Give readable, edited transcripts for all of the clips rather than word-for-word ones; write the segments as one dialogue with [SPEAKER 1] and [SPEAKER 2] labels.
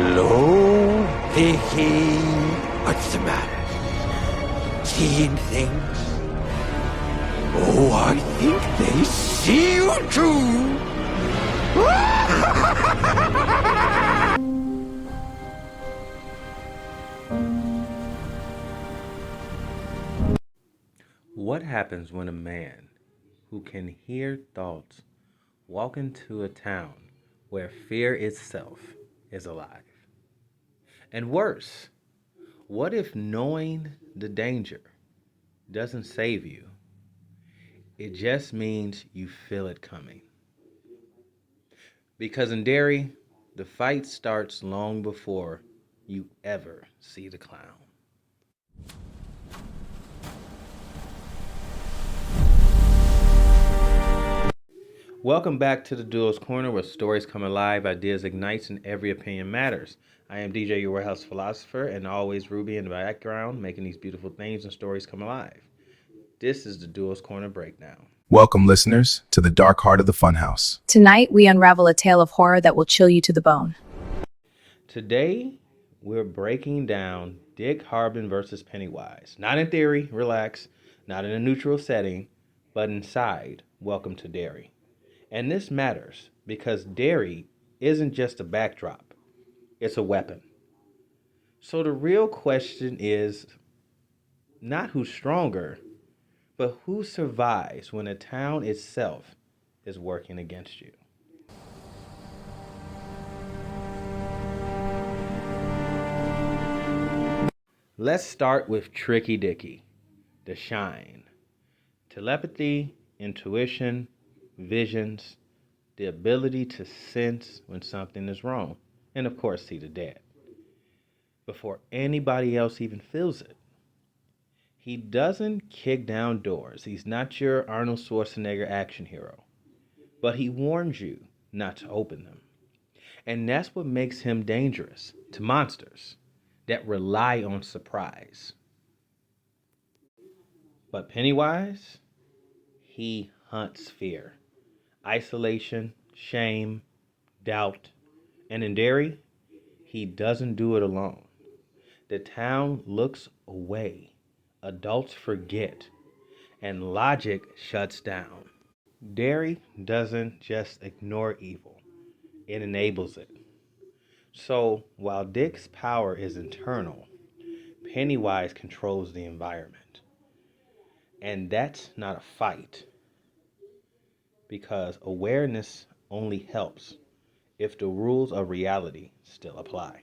[SPEAKER 1] Hello, Vicky. What's the matter? Seeing things? Oh, I think they see you too.
[SPEAKER 2] What happens when a man who can hear thoughts walk into a town where fear itself is alive? And worse, what if knowing the danger doesn't save you? It just means you feel it coming. Because in Derry, the fight starts long before you ever see the clown. Welcome back to the Duo's Corner, where stories come alive, ideas ignite, and every opinion matters. I am DJ, your warehouse philosopher, and always Ruby in the background, making these beautiful things and stories come alive. This is the Duo's Corner Breakdown.
[SPEAKER 3] Welcome, listeners, to the dark heart of the funhouse.
[SPEAKER 4] Tonight, we unravel a tale of horror that will chill you to the bone.
[SPEAKER 2] Today, we're breaking down Dick Harbin versus Pennywise. Not in theory, relax, not in a neutral setting, but inside Welcome to Derry. And this matters because Derry isn't just a backdrop, it's a weapon. So the real question is not who's stronger, but who survives when a town itself is working against you. Let's start with Tricky Dicky, the Shine. Telepathy, intuition, visions, the ability to sense when something is wrong, and of course, see the dead before anybody else even feels it. He doesn't kick down doors. He's not your Arnold Schwarzenegger action hero, but he warns you not to open them. And that's what makes him dangerous to monsters that rely on surprise. But Pennywise, he hunts fear, isolation, shame, doubt, and in Derry, he doesn't do it alone. The town looks away, adults forget, and logic shuts down. Derry doesn't just ignore evil, it enables it. So while Dick's power is internal, Pennywise controls the environment. And that's not a fight, because awareness only helps if the rules of reality still apply.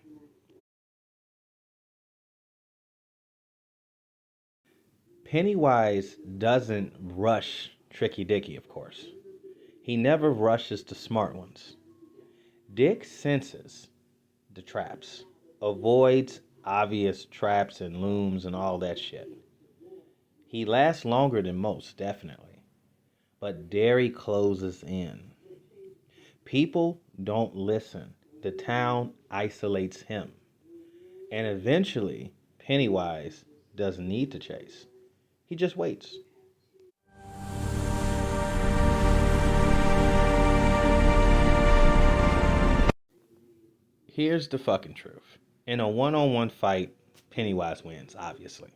[SPEAKER 2] Pennywise doesn't rush Tricky Dicky, of course. He never rushes the smart ones. Dick senses the traps, avoids obvious traps and looms and all that shit. He lasts longer than most, definitely. But Derry closes in. People don't listen. The town isolates him. And eventually, Pennywise doesn't need to chase. He just waits. Here's the fucking truth. In a one-on-one fight, Pennywise wins, obviously.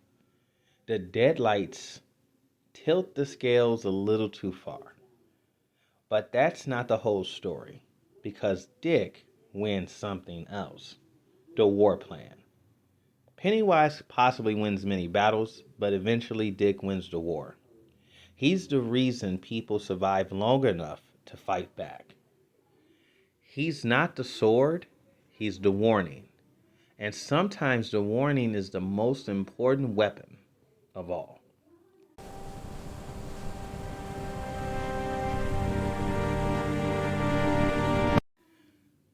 [SPEAKER 2] The deadlights tilt the scales a little too far. But that's not the whole story, because Dick wins something else. The war plan. Pennywise possibly wins many battles, but eventually Dick wins the war. He's the reason people survive long enough to fight back. He's not the sword, he's the warning. And sometimes the warning is the most important weapon of all.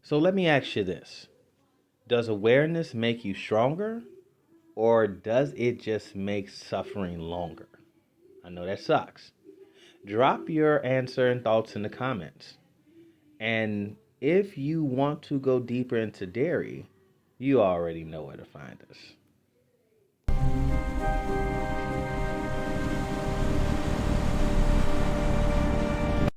[SPEAKER 2] So let me ask you this. Does awareness make you stronger, or does it just make suffering longer? I know that sucks. Drop your answer and thoughts in the comments. And if you want to go deeper into Derry, you already know where to find us.